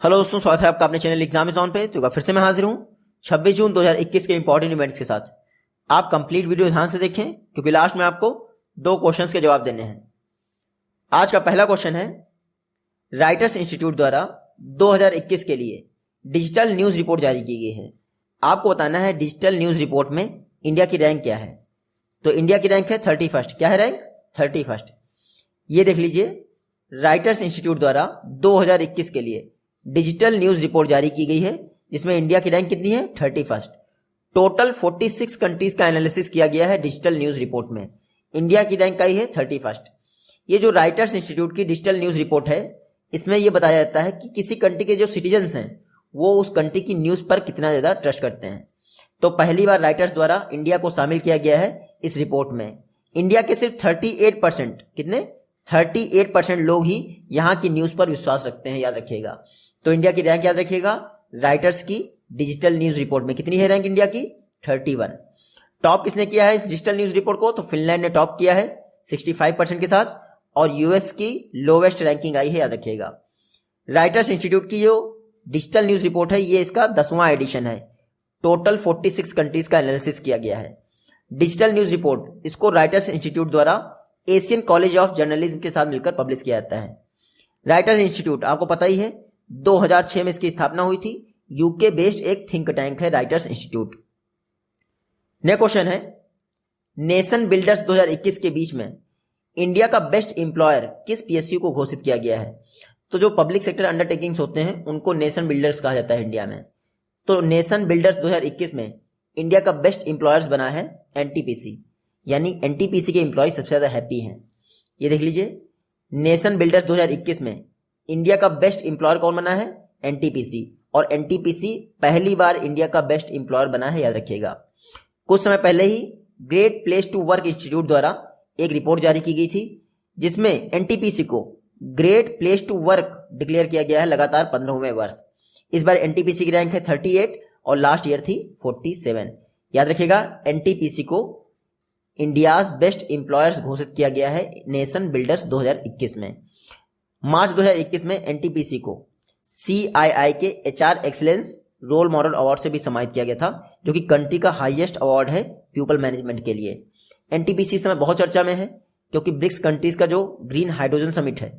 Hello दोस्तों, स्वागत है आपका अपने चैनल एग्जाम इज ऑन पे। तो फिर से मैं हाजिर हूं 26 जून 2021 के इंपॉर्टेंट इवेंट्स के साथ। आप कंप्लीट वीडियो ध्यान से देखें क्योंकि लास्ट में आपको 2 क्वेश्चंस के जवाब देने हैं। आज का पहला क्वेश्चन है, राइटर्स इंस्टीट्यूट द्वारा 2021 के लिए डिजिटल न्यूज रिपोर्ट जारी की गई है। आपको बताना है डिजिटल न्यूज रिपोर्ट में इंडिया की रैंक क्या है। तो इंडिया की रैंक है 31st। क्या है रैंक? 31st। ये देख लीजिए, राइटर्स इंस्टीट्यूट द्वारा 2021 के लिए डिजिटल न्यूज रिपोर्ट जारी की गई है जिसमें इंडिया की रैंक कितनी है? 31st। टोटल 46 कंट्रीज का एनालिसिस किया गया है डिजिटल न्यूज रिपोर्ट में। इंडिया की रैंक आई है 31st। ये जो राइटर्स इंस्टीट्यूट की डिजिटल न्यूज रिपोर्ट है, इसमें यह बताया जाता है कि किसी कंट्री के जो सिटीजन्स हैं वो उस कंट्री की न्यूज पर कितना ज्यादा ट्रस्ट करते हैं। तो पहली बार राइटर्स द्वारा इंडिया को शामिल किया गया है इस रिपोर्ट में। इंडिया के सिर्फ 38%, कितने? 38% लोग ही यहाँ की न्यूज पर विश्वास रखते हैं, याद रखिएगा। तो इंडिया की रैंक याद रखिएगा, राइटर्स की डिजिटल न्यूज रिपोर्ट में कितनी है रैंक इंडिया की? 31। टॉप किसने किया है इस डिजिटल न्यूज रिपोर्ट को? तो फिनलैंड ने टॉप किया है 65% के साथ, और यूएस की लोवेस्ट रैंकिंग आई है, याद रखिएगा। राइटर्स इंस्टीट्यूट की जो डिजिटल न्यूज रिपोर्ट है, ये इसका 10वां एडिशन है। टोटल 46 कंट्रीज का एनालिसिस किया गया है। डिजिटल न्यूज रिपोर्ट इसको राइटर्स इंस्टीट्यूट द्वारा एशियन कॉलेज ऑफ जर्नलिज्म के साथ मिलकर पब्लिश किया जाता है। राइटर्स इंस्टीट्यूट आपको पता ही है 2006 में इसकी स्थापना हुई थी। यूके बेस्ड एक थिंक टैंक है राइटर्स इंस्टीट्यूट। नेक्स्ट क्वेश्चन है, नेशन बिल्डर्स 2021 के बीच में इंडिया का बेस्ट एम्प्लॉयर किस पीएसयू को घोषित किया गया है? तो जो पब्लिक सेक्टर अंडरटेकिंग्स होते हैं उनको नेशन बिल्डर्स कहा जाता है इंडिया में। तो नेशन बिल्डर्स 2021 में इंडिया का बेस्ट एम्प्लॉयर्स बना है एनटीपीसी, यानी एनटीपीसी के एम्प्लॉय सबसे ज्यादा हैप्पी हैं। ये देख लीजिए, नेशन बिल्डर्स 2021 में इंडिया का बेस्ट एम्प्लॉयर कौन बना है? एनटीपीसी। और एनटीपीसी पहली बार इंडिया का बेस्ट एम्प्लॉयर बना है, याद रखिएगा। कुछ समय पहले ही Great place to Work Institute द्वारा एक रिपोर्ट जारी की गई थी जिसमें एनटीपीसी को great place to work declare किया गया है लगातार 15वें वर्ष। इस बार एनटीपीसी की रैंक है 38 और लास्ट ईयर थी 47। याद रखिएगा, एनटीपीसी को इंडियाज बेस्ट एम्प्लॉयर्स घोषित किया गया है नेशन बिल्डर्स 2021 में। मार्च 2021 में एनटीपीसी को सीआईआई के HR excellence role model award से भी सम्मानित किया गया था, जो कि कंट्री का हाईएस्ट अवार्ड है पीपल मैनेजमेंट के लिए। एनटीपीसी इस समय बहुत चर्चा में है क्योंकि ब्रिक्स कंट्रीज का जो ग्रीन हाइड्रोजन समिट है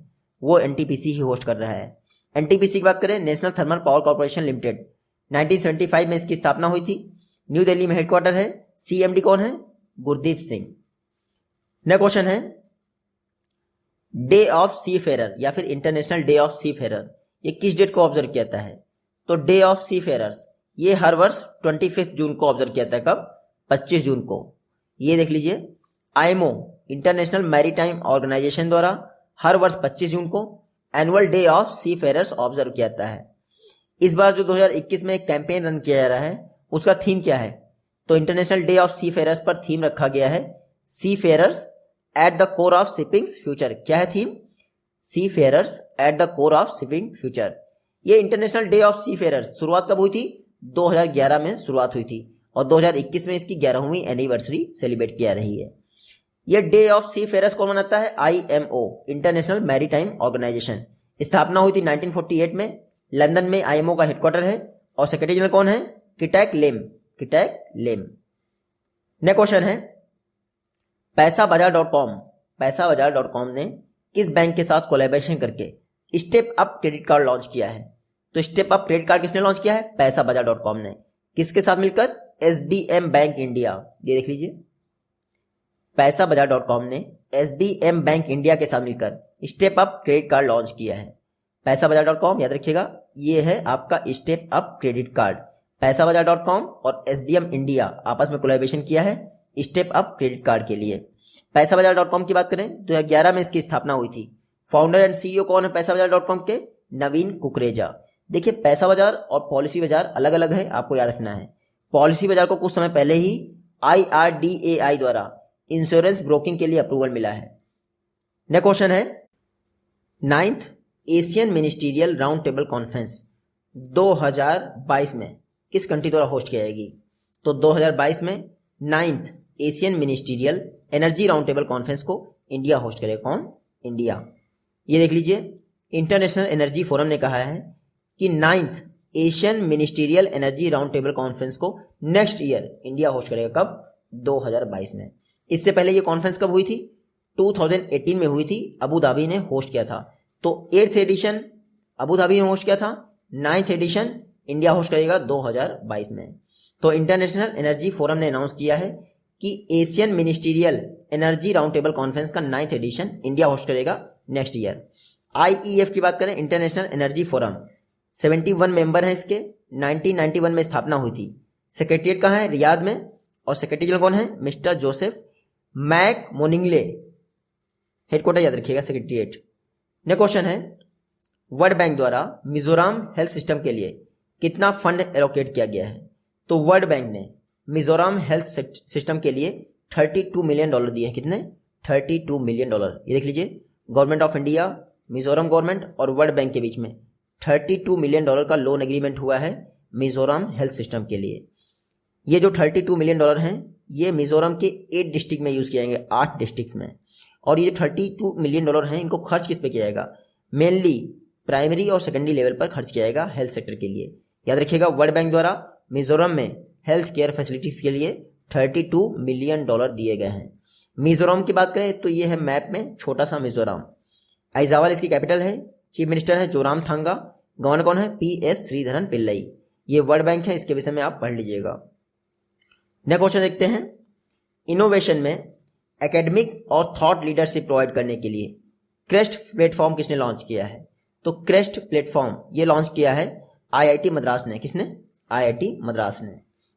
वो एनटीपीसी ही होस्ट कर रहा है। एनटीपीसी की बात करें, national thermal power corporation limited, 1975 में इसकी स्थापना हुई थी। न्यू दिल्ली में हेडक्वार्टर है। सीएमडी कौन है? गुरदीप सिंह। नेक्स्ट क्वेश्चन है, डे ऑफ सी फेरर या फिर international day of seafarer ये किस डेट को ऑब्जर्व किया जाता है? तो डे ऑफ सी फेरर्स ये हर वर्ष 25 जून को ऑब्जर्व किया जाता है। कब? 25 जून को। ये देख लीजिए, आईएमओ इंटरनेशनल मैरीटाइम ऑर्गेनाइजेशन द्वारा हर वर्ष 25 जून को annual day of seafarers observe किया जाता है। इस बार जो 2021 में एक कैंपेन रन किया जा रहा है उसका थीम क्या है? तो international day of seafarers पर थीम रखा गया है seafarers at the core of shipping's future. क्या है theme? Seafarers at the core of shipping future. ये international day of seafarers शुरुआत कब हुई थी? 2011 में शुरुआत हुई थी और 2021 में इसकी 11वीं एनिवर्सरी सेलिब्रेट किया रही है। ये डे ऑफ सी फेरर्स कौन मनाता है? IMO international maritime organisation. स्थापना हुई थी 1948 में। लंदन में आईएमओ का हेडक्वार्टर है और सेक्रेटरी जनरल कौन है? किटैक लेम। किटैक लेम। नेक्स्ट क्वेश्चन है, पैसाबाजार.com ने किस बैंक के साथ कोलैबोरेशन करके step up credit card launch किया है? तो स्टेप अप क्रेडिट कार्ड किसने लॉन्च किया है? पैसाबाजार.com ने। किसके साथ मिलकर? SBM bank India. ये देख लीजिए, पैसाबाजार.com ने एसबीएम बैंक इंडिया के साथ मिलकर step up credit card launch किया है। पैसाबाजार.com याद रखिएगा, ये है आपका स्टेप अप क्रेडिट कार्ड। पैसाबाजार.com और एसबीएम इंडिया आपस में कोलैबोरेशन किया है स्टेप अप क्रेडिट कार्ड के लिए। पैसाबाजार.com की बात करें, 2011 में इसकी स्थापना हुई थी। फाउंडर एंड सीईओ कौन है पैसाबाजार.com के? नवीन कुकरेजा। देखिए, पैसा बाजार और पॉलिसी बाजार अलग अलग है, आपको याद रखना है। पॉलिसी बाजार को कुछ समय पहले ही IRDAI द्वारा इंश्योरेंस ब्रोकिंग के लिए अप्रूवल मिला है। नेक्स्ट क्वेश्चन है, 9th Asian ministerial round table conference 2022 में किस कंट्री द्वारा होस्ट की जाएगी? तो 2022 में 9th Asian ministerial energy round table conference को इंडिया होस्ट करेगा। कौन? इंडिया। ये देख लीजिए, इंटरनेशनल एनर्जी फोरम ने कहा है कि 9th Asian ministerial energy round table conference को नेक्स्ट ईयर इंडिया होस्ट करेगा। कब? 2022 में। इससे पहले ये कॉन्फ्रेंस कब हुई थी? 2018 में हुई थी, अबू धाबी ने होस्ट किया था। तो 8th एडिशन अबू धाबी ने होस्ट किया था, 9th एडिशन इंडिया होस्ट करेगा 2022 में। तो इंटरनेशनल एनर्जी फोरम ने अनाउंस किया है कि Asian ministerial energy round table conference का 9th एडिशन इंडिया होस्ट करेगा नेक्स्ट ईयर। IEF की बात करें, इंटरनेशनल एनर्जी फोरम, 71 मेंबर हैं इसके। 1991 में स्थापना हुई थी। सेक्रेटरिएट कहाँ है? रियाद में। और सेक्रेटरी जनरल कौन है? Mister Joseph Mac Monningle. Headquarter याद रखिएगा, सेक्रेटरिएट। नेक्स्ट क्वेश्चन है, वर्ल्ड बैंक द्वारा मिजोरम हेल्थ सिस्टम के लिए कितना फंड एलोकेट किया गया है? तो वर्ल्ड बैंक ने मिजोरम हेल्थ सिस्टम के लिए $32 मिलियन दिए हैं। कितने? $32 मिलियन। ये देख लीजिए, government of India, Mizoram government और वर्ल्ड बैंक के बीच में $32 मिलियन का लोन एग्रीमेंट हुआ है मिजोरम हेल्थ सिस्टम के लिए। ये जो $32 मिलियन हैं ये मिजोरम के 8 डिस्ट्रिक्ट में यूज़ किए जाएंगे, 8 डिस्ट्रिक्ट्स में। और ये जो $32 मिलियन हैं इनको खर्च किस पे किया जाएगा? मेनली प्राइमरी और सेकेंडरी लेवल पर खर्च किया जाएगा हेल्थ सेक्टर के लिए। याद रखिएगा, वर्ल्ड बैंक द्वारा मिजोरम में हेल्थ केयर फैसिलिटीज़ के लिए $32 मिलियन दिए गए हैं। मिजोरम की बात करें तो ये है मैप में छोटा सा मिजोरम। आइजावल इसकी कैपिटल है। चीफ मिनिस्टर है जोरामथांगा। गवर्नर कौन है? PS श्रीधरन पिल्लई। ये वर्ल्ड बैंक है, इसके विषय में आप पढ़ लीजिएगा। नेक्स्ट क्वेश्चन देखते हैं, इनोवेशन में एकेडमिक और थॉट लीडरशिप प्रोवाइड करने के लिए क्रेस्ट प्लेटफॉर्म किसने लॉन्च किया है? तो क्रेस्ट प्लेटफॉर्म ये लॉन्च किया है IIT मद्रास ने। किसने? IIT मद्रास ने।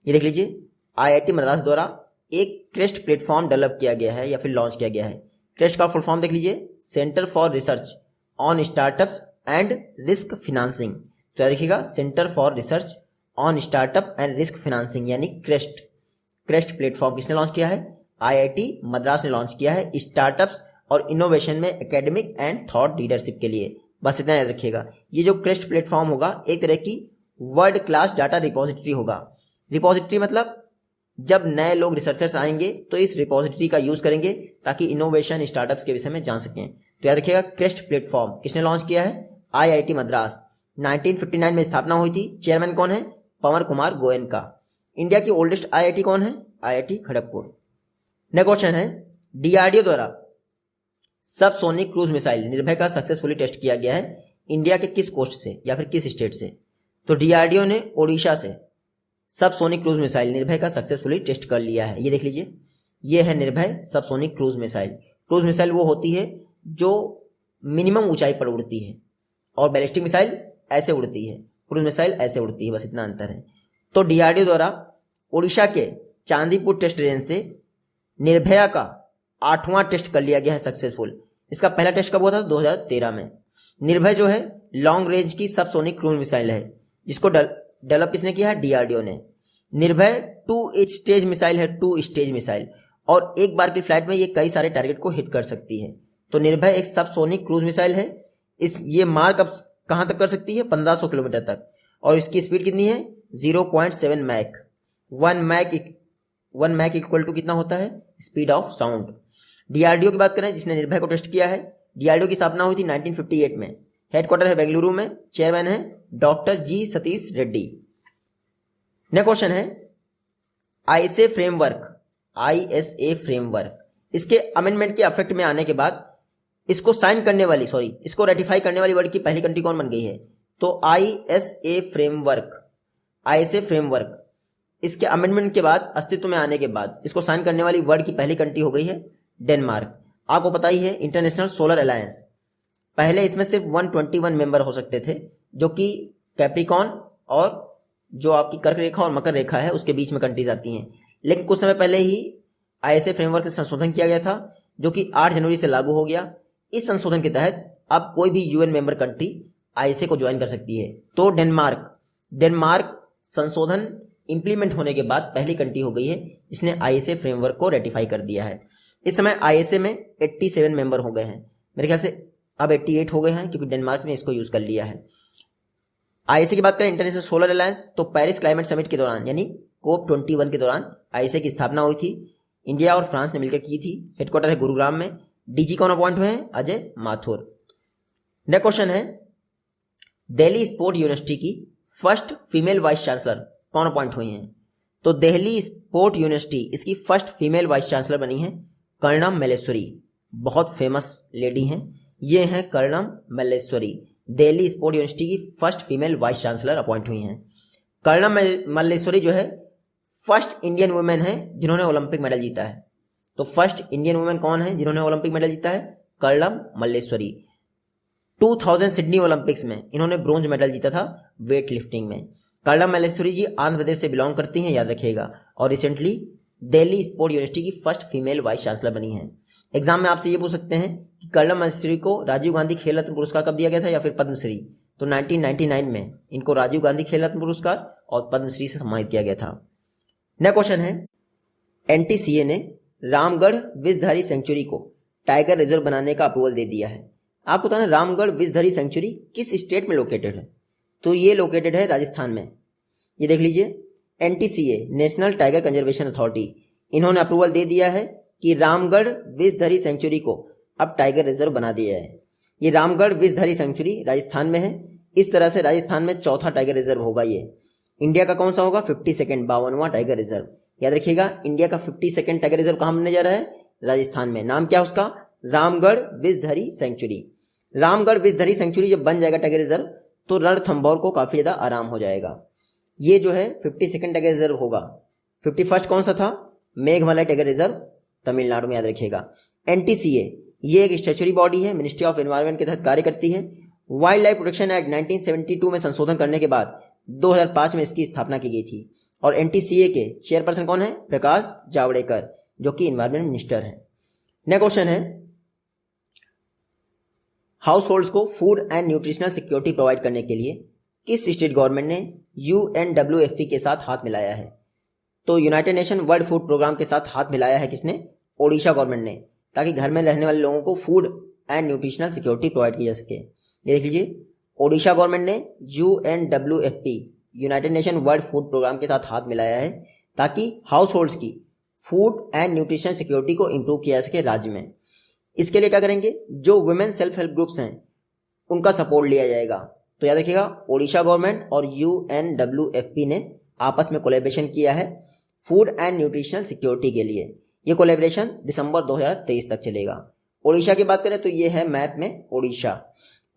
ये देख लीजिए, IIT मद्रास द्वारा एक क्रेस्ट प्लेटफॉर्म डेवलप किया गया है या फिर लॉन्च किया गया है। क्रेस्ट का फुल फॉर्म देख लीजिए, centre for research on startups and risk financing. तो याद रखिएगा, centre for research on startup and risk financing यानी क्रेस्ट। क्रेस्ट प्लेटफॉर्म किसने लॉन्च किया है? IIT मद्रास ने लॉन्च किया है स्टार्टअप्स और इनोवेशन में एकेडमिक एंड थॉट लीडरशिप के लिए। बस इतना याद रखिएगा। ये जो क्रेस्ट प्लेटफॉर्म होगा एक तरह की वर्ल्ड क्लास डाटा रिपोजिटरी होगा। रिपोजिटरी मतलब जब नए लोग रिसर्चर्स आएंगे तो इस रिपोजिटरी का यूज करेंगे ताकि इनोवेशन स्टार्टअप्स के विषय में जान सकें। तो याद रखिएगा, क्रेस्ट प्लेटफॉर्म किसने लॉन्च किया है? IIT मद्रास। 1959 में स्थापना हुई थी। चेयरमैन कौन है? पवन कुमार गोयनका। इंडिया की ओल्डेस्ट IIT कौन है? IIT खड़गपुर। नेक्स्ट क्वेश्चन है, DRDO द्वारा सबसोनिक क्रूज मिसाइल निर्भय का सक्सेसफुली टेस्ट किया गया है इंडिया के किस कोस्ट से या फिर किस स्टेट से? तो DRDO ने ओडिशा से सबसोनिक क्रूज मिसाइल निर्भय का सक्सेसफुली टेस्ट कर लिया है। ये देख लीजिए, ये है निर्भय subsonic cruise missile. Cruise missile वो होती है जो मिनिमम ऊंचाई पर उड़ती है और बैलिस्टिक मिसाइल ऐसे उड़ती है, क्रूज मिसाइल ऐसे उड़ती है, बस इतना अंतर है। तो DRDO द्वारा ओडिशा के चांदीपुर टेस्ट रेंज से निर्भया का 8वां टेस्ट कर लिया गया है सक्सेसफुल। इसका पहला टेस्ट कब हुआ था? 2013 में। निर्भय जो है लॉन्ग रेंज की सबसोनिक क्रूज मिसाइल है जिसको डेवलप किसने किया है? DRDO ने। निर्भय 2 स्टेज मिसाइल है, 2 स्टेज मिसाइल, और एक बार की फ्लाइट में ये कई सारे टारगेट को हिट कर सकती है। तो निर्भय एक सबसोनिक क्रूज मिसाइल है। ये मार कहां तक कर सकती है? 1500 किलोमीटर तक। और इसकी स्पीड कितनी है? 0.7 मैक। 1 मैक इक्वल टू कितना होता है? Speed of sound. DRDO की बात करें जिसने निर्भय को टेस्ट किया है, DRDO की स्थापना हुई थी 1958 में। हेडक्वार्टर है बेंगलुरु में। चेयरमैन है doctor G Satish Reddy. Next question है, ISA फ्रेमवर्क इसके अमेंडमेंट के अफेक्ट में आने के बाद इसको रेटिफाई करने वाली वर्ल्ड की पहली कंट्री कौन बन गई है? तो ISA फ्रेमवर्क इसके अमेंडमेंट के बाद, अस्तित्व में आने के बाद इसको साइन करने वाली वर्ल्ड की पहली कंट्री हो गई है डेनमार्क। आपको पता ही है, इंटरनेशनल सोलर अलायंस, पहले इसमें सिर्फ 121 मेंबर हो सकते थे जो कि कैप्रिकॉन और जो आपकी कर्क रेखा और मकर रेखा है उसके बीच में कंट्रीज आती हैं। लेकिन कुछ समय पहले ही ISA फ्रेमवर्क में संशोधन किया गया था जो कि 8 जनवरी से लागू हो गया। इस संशोधन के तहत अब कोई भी UN मेंबर कंट्री ISA को ज्वाइन कर सकती है। तो डेनमार्क संशोधन इंप्लीमेंट होने के बाद पहली कंट्री हो गई है जिसने ISA फ्रेमवर्क को रेटिफाई कर दिया है। इस समय ISA में 87 मेंबर हो गए हैं, मेरे ख्याल से अब 88 हो गए हैं क्योंकि डेनमार्क ने इसको यूज कर लिया है। ISA की बात करें, इंटरनेशनल सोलर अलायंस, तो पेरिस क्लाइमेट समिट के दौरान यानी COP21 के दौरान ISA की स्थापना हुई थी। इंडिया और फ्रांस ने मिलकर की थी। हेडक्वार्टर है गुरुग्राम में। DG कौन अपॉइंट हुए हैं? अजय माथुर। नेक्स्ट क्वेश्चन है, दिल्ली स्पोर्ट यूनिवर्सिटी की फर्स्ट फीमेल वाइस चांसलर कौन अपॉइंट हुई हैं? तो दिल्ली स्पोर्ट यूनिवर्सिटी इसकी फर्स्ट फीमेल वाइस चांसलर बनी है कर्णम मल्लेश्वरी। बहुत फेमस लेडी हैं ये, हैं कर्णम मल्लेश्वरी। दिल्ली स्पोर्ट यूनिवर्सिटी की first female vice chancellor appoint हुई हैं। कर्णम मल्लेश्वरी जो है फर्स्ट इंडियन वुमेन है जिन्होंने ओलंपिक मेडल जीता है। तो फर्स्ट इंडियन वुमेन कौन है जिन्होंने ओलंपिक मेडल जीता है? कर्णम मल्लेश्वरी। 2000 सिडनी ओलंपिक्स में इन्होंने ब्रोंज मेडल जीता था वेट लिफ्टिंग में। कर्णम मल्लेश्वरी जी आंध्र प्रदेश से बिलोंग करती हैं, याद रखिएगा, और रिसेंटली दिल्ली स्पोर्ट यूनिवर्सिटी की फर्स्ट फीमेल वाइस चांसलर बनी हैं। एग्जाम में आपसे ये पूछ सकते हैं कि कर्णम मल्लेश्वरी को राजीव गांधी खेल रत्न पुरस्कार कब दिया गया था या फिर पद्मश्री? तो 1999 में इनको राजीव गांधी खेल रत्न पुरस्कार और पद्मश्री से सम्मानित किया गया था। नेक्स्ट क्वेश्चन है, एनटीसीए ने रामगढ़ विषधारी सेंचुरी को टाइगर रिजर्व बनाने का अप्रूवल दे दिया है। आपको बताना रामगढ़ विषधारी सेंचुरी किस स्टेट में लोकेटेड है? तो ये लोकेटेड है राजस्थान में। ये देख लीजिए, NTCA national tiger conservation authority, इन्होंने अप्रूवल दे दिया है कि रामगढ़ विषधारी सेंचुरी को अब टाइगर रिजर्व बना दिया है। ये रामगढ़ विषधारी सेंचुरी राजस्थान में है। इस तरह से राजस्थान में चौथा टाइगर रिजर्व होगा। ये इंडिया का कौन सा होगा? 52nd 52वां tiger reserve. याद रखिएगा, इंडिया का 52nd टाइगर रिजर्व कहाँ बनने जा रहा है? राजस्थान में। नाम क्या उसका? रामगढ़ विषधारी सेंचुरी। रामगढ़ विषधारी सेंचुरी जब बन जाएगा टाइगर रिजर्व तो रणथंभौर को काफी ज्यादा आराम हो जाएगा। ये जो है 52nd टाइगर रिजर्व होगा। 51st कौन सा था? मेघमलाई टाइगर रिजर्व तमिलनाडु में, याद रखिएगा। एनटीसीए ये एक स्टैच्यूटरी बॉडी है, मिनिस्ट्री ऑफ एनवायरनमेंट के तहत कार्य करती है। वाइल्ड लाइफ प्रोटेक्शन एक्ट 1972 में संशोधन करने के बाद 2005 में इसकी स्थापना की गई थी। और एनटीसीए के चेयरपर्सन कौन है? प्रकाश जावड़ेकर, जो कि एनवायरनमेंट मिनिस्टर हैं। नेक्स्ट क्वेश्चन है, हाउस होल्ड्स को food and nutritional security provide करने के लिए किस स्टेट गवर्नमेंट ने UNWFP के साथ हाथ मिलाया है? तो United Nation World Food Programme के साथ हाथ मिलाया है किसने? ओडिशा गवर्नमेंट ने, ताकि घर में रहने वाले लोगों को food and nutritional security provide की जा सके। ये देख लीजिए, ओडिशा गवर्नमेंट ने UNWFP United Nation World Food Programme के साथ हाथ मिलाया है ताकि हाउस होल्ड्स की फूड एंड न्यूट्रिशन सिक्योरिटी को इंप्रूव किया जा सके राज्य में। इसके लिए क्या करेंगे? जो वुमेन सेल्फ हेल्प ग्रुप्स हैं उनका सपोर्ट लिया जाएगा। तो याद रखिएगा, ओडिशा गवर्नमेंट और UNWFP ने आपस में कोलैबोरेशन किया है फूड एंड न्यूट्रिशनल सिक्योरिटी के लिए। ये कोलैबोरेशन दिसंबर 2023 तक चलेगा। ओडिशा की बात करें तो ये है मैप में ओडिशा।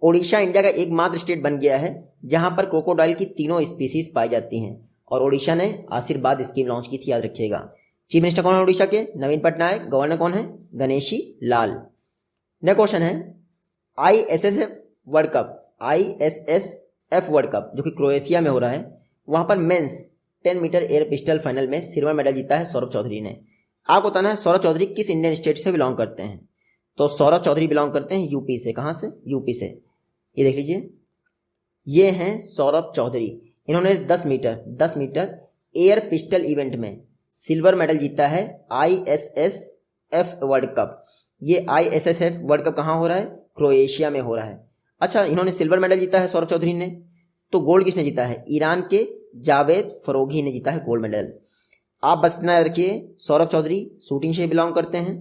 ओडिशा इंडिया का एकमात्र स्टेट बन गया है जहां पर क्रोकोडाइल की तीनों स्पीसीज पाई जाती हैं, और ओडिशा ने आशीर्वाद स्कीम लॉन्च की थी, याद रखिएगा। चीफ मिनिस्टर कौन है ओडिशा के? नवीन पटनायक। गवर्नर कौन है? गणेशी लाल। नेक्स्ट क्वेश्चन है, ISSF world cup, ISSF world cup जो कि क्रोएशिया में हो रहा है, वहां पर men's 10 metre air pistol final में सिल्वर मेडल जीता है सौरभ चौधरी ने। आपको बताना है सौरभ चौधरी किस इंडियन स्टेट से बिलोंग करते हैं? तो सौरभ चौधरी बिलोंग करते हैं यूपी से। कहां से? यूपी से। ये देख लीजिए, ये हैं सौरभ चौधरी। इन्होंने 10 मीटर एयर पिस्टल इवेंट में सिल्वर मेडल जीता है ISSF वर्ल्ड कप। ये ISSF वर्ल्ड कप कहाँ हो रहा है? क्रोएशिया में हो रहा है। अच्छा, इन्होंने सिल्वर मेडल जीता है सौरभ चौधरी ने, तो गोल्ड किसने जीता है? ईरान के जावेद फरोगी ने जीता है गोल्ड मेडल। आप बस इतना रखिए, सौरभ चौधरी शूटिंग से बिलोंग करते हैं,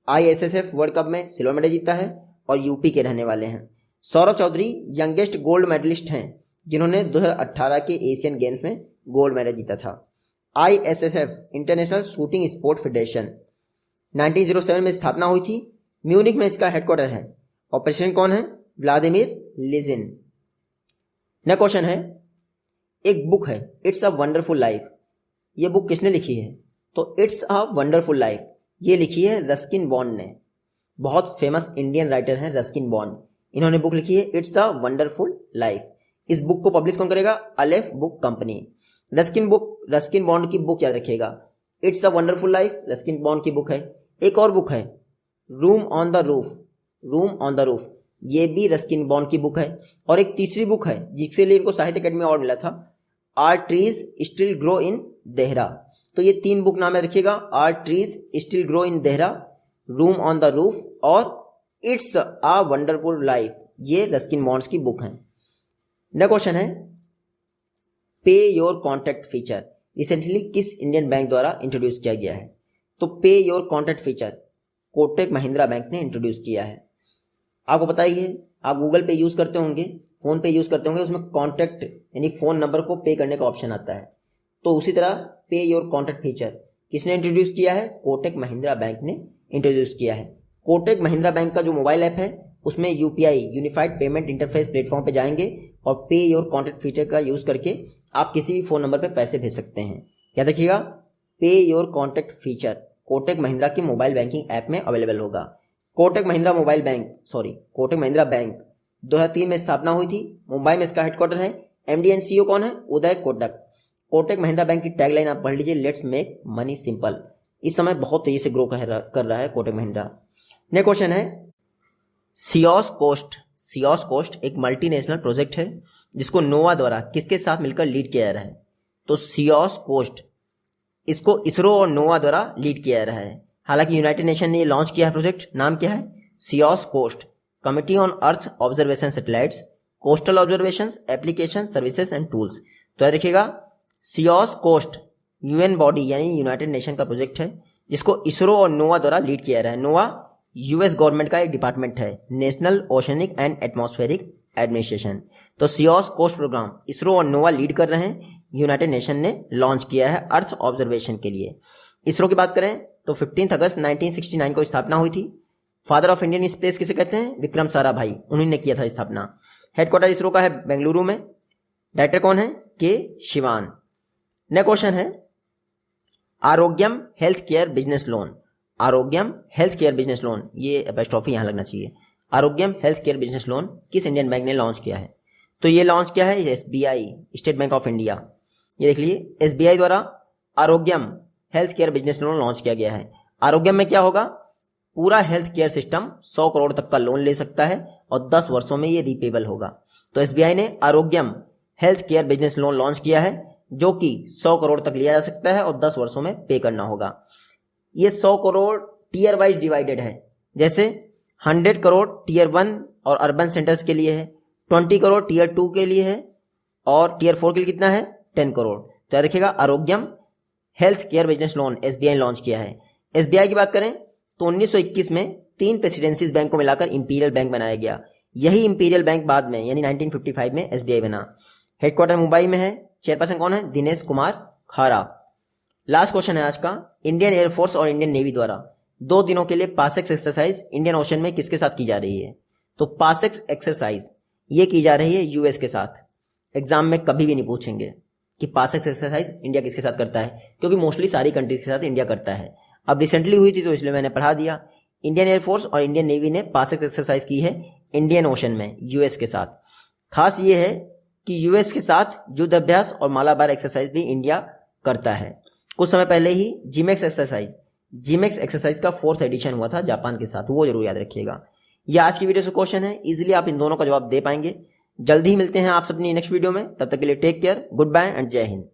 ISSF वर्ल्ड कप में सिल्वर मेडल जीता है और यूपी के रहने वाले हैं। Saurabh Chaudhary youngest gold medallist हैं जिन्होंने 2018 के एशियन गेम्स में गोल्ड मेडल जीता था। ISSF international shooting sport federation 1907 में स्थापना हुई थी। म्यूनिक में इसका हेडक्वार्टर है और प्रेसिडेंट कौन है? Vladimir Lijian. नेक्स्ट क्वेश्चन है, एक बुक है इट्स अ वंडरफुल लाइफ, ये बुक किसने लिखी है? तो इट्स अ वंडरफुल लाइफ ये लिखी है रस्किन बॉन्ड ने। बहुत फेमस इंडियन राइटर हैं रस्किन बॉन्ड, इन्होंने बुक लिखी है इट्स अ वंडरफुल लाइफ। इस बुक को पब्लिश कौन करेगा? अलेफ बुक कंपनी। रस्किन बॉन्ड की बुक याद रखिएगा, it's a wonderful life Ruskin bond की बुक है। एक और बुक है रूम ऑन द रूफ, ये भी रस्किन बॉन्ड की बुक है। और एक तीसरी बुक है जिसके लिए इनको साहित्य अकेडमी अवार्ड मिला था, are trees still grow in Dehra. तो ये 3 बुक नाम याद रखिएगा, are trees still grow in Dehra, room on the roof और इट्स अ वंडरफुल लाइफ, ये रस्किन बॉन्ड्स की बुक है। नेक्स्ट क्वेश्चन है, pay your contact feature recently किस इंडियन बैंक द्वारा इंट्रोड्यूस किया गया है? तो pay your contact feature Kotak Mahindra bank ने इंट्रोड्यूस किया है। आपको पता ही है, आप गूगल पे यूज करते होंगे फ़ोन पे यूज़ करते होंगे उसमें कॉन्टैक्ट यानी फ़ोन नंबर को पे करने का ऑप्शन आता है। तो उसी तरह पे योर कॉन्टैक्ट फीचर किसने इंट्रोड्यूस किया है? कोटक महिंद्रा बैंक ने इंट्रोड्यूस किया है। कोटक महिंद्रा बैंक का जो मोबाइल ऐप है उसमें UPI unified payment interface platform पे जाएंगे और पे योर कॉन्टैक्ट फीचर का यूज़ करके आप किसी भी फ़ोन नंबर पे पैसे भेज सकते हैं। याद रखिएगा, पे your contact feature Kotak Mahindra की मोबाइल बैंकिंग ऐप में अवेलेबल होगा। कोटक महिंद्रा बैंक 2003 में स्थापना हुई थी। मुंबई में इसका हेडक्वार्टर है। एमडी एंड सीईओ कौन है? उदय कोटक। कोटक महिंद्रा बैंक की टैगलाइन आप पढ़ लीजिए, लेट्स मेक मनी सिंपल। इस समय बहुत तेजी से ग्रो कर रहा है कोटक महिंद्रा। नेक्स्ट क्वेश्चन है सियोस कोस्ट एक मल्टीनेशनल प्रोजेक्ट है जिसको नोवा द्वारा किसके साथ मिलकर लीड किया जा रहा है? तो सियोस कोस्ट इसको इसरो और नोवा द्वारा लीड किया जा रहा है। हालांकि यूनाइटेड नेशन ने लॉन्च किया है प्रोजेक्ट। नाम क्या है? CEOS coast committee on earth observation satellites coastal observation application services and tools. तो याद रखिएगा, सियोस कोस्ट यूएन बॉडी यानी यूनाइटेड नेशन का प्रोजेक्ट है जिसको इसरो और नोवा द्वारा लीड किया जा रहा है। नोवा यूएस गवर्नमेंट का एक डिपार्टमेंट है, national oceanic and atmospheric administration. तो सियोस कोस्ट प्रोग्राम इसरो और नोवा लीड कर रहे हैं। यूनाइटेड नेशन ने लॉन्च किया है अर्थ ऑब्जर्वेशन के लिए। इसरो की बात करें तो 15 अगस्त 1969 को स्थापना हुई थी। फादर ऑफ इंडियन स्पेस किसे कहते हैं? विक्रम साराभाई, उन्होंने किया था स्थापना। हेडक्वार्टर इसरो का है बेंगलुरु में। डायरेक्टर कौन है? के शिवान। नेक्स्ट क्वेश्चन है Arogyam health care business loan. Arogyam health care business loan, ये एपॉस्ट्रोफी यहाँ लगना चाहिए। Arogyam health care business loan किस इंडियन बैंक ने लॉन्च किया है? तो ये लॉन्च किया है SBI, State Bank of India. ये देख लीजिए, एसबीआई द्वारा Arogyam health care business loan launch किया गया है। आरोग्यम में क्या होगा? पूरा हेल्थ केयर सिस्टम 100 करोड़ तक का लोन ले सकता है और 10 वर्षों में ये रीपेबल होगा। तो एसबीआई ने Arogyam health care business loan launch किया है जो कि 100 करोड़ तक लिया जा सकता है और 10 वर्षों में पे करना होगा। ये 100 करोड़ टियर वाइज डिवाइडेड है, जैसे 100 करोड़ टियर 1 और अर्बन सेंटर्स के लिए है, 20 करोड़ टियर 2 के लिए है और टियर 4 के लिए कितना है? 10 करोड़। तो याद रखिएगा, Arogyam health care business loan SBI ने लॉन्च किया है। एसबीआई की बात करें तो 1921 में 3 प्रेसिडेंसीज बैंक को मिलाकर इंपीरियल बैंक बनाया गया। यही इंपीरियल बैंक बाद में यानी 1955 में एसबीआई बना। हेडक्वार्टर मुंबई में है। चेयरपर्सन कौन है? दिनेश कुमार खारा। लास्ट क्वेश्चन है आज का, इंडियन एयरफोर्स और इंडियन नेवी द्वारा 2 दिनों के लिए पासेक्स एक्सरसाइज इंडियन ओशन में किसके साथ की जा रही है? तो पासेक्स एक्सरसाइज ये की जा रही है यूएस के साथ। एग्जाम में कभी भी नहीं पूछेंगे कि पासेक्स एक्सरसाइज इंडिया किसके साथ करता है, क्योंकि मोस्टली सारी कंट्रीज के साथ इंडिया करता है। अब रिसेंटली हुई थी तो इसलिए मैंने पढ़ा दिया। इंडियन एयरफोर्स और इंडियन नेवी ने पासेक्स एक्सरसाइज की है इंडियन ओशन में यूएस के साथ। खास ये है कि यूएस के साथ युद्ध अभ्यास और मालाबार एक्सरसाइज भी इंडिया करता है। कुछ समय पहले ही जीमेक्स एक्सरसाइज का 4th एडिशन हुआ था जापान के साथ, वो जरूर याद रखिएगा। ये आज की वीडियो से क्वेश्चन है, इजीली आप इन दोनों का जवाब दे पाएंगे। जल्दी ही मिलते हैं आप सबनी नेक्स्ट वीडियो में, तब तक के लिए take care, goodbye and Jai Hind.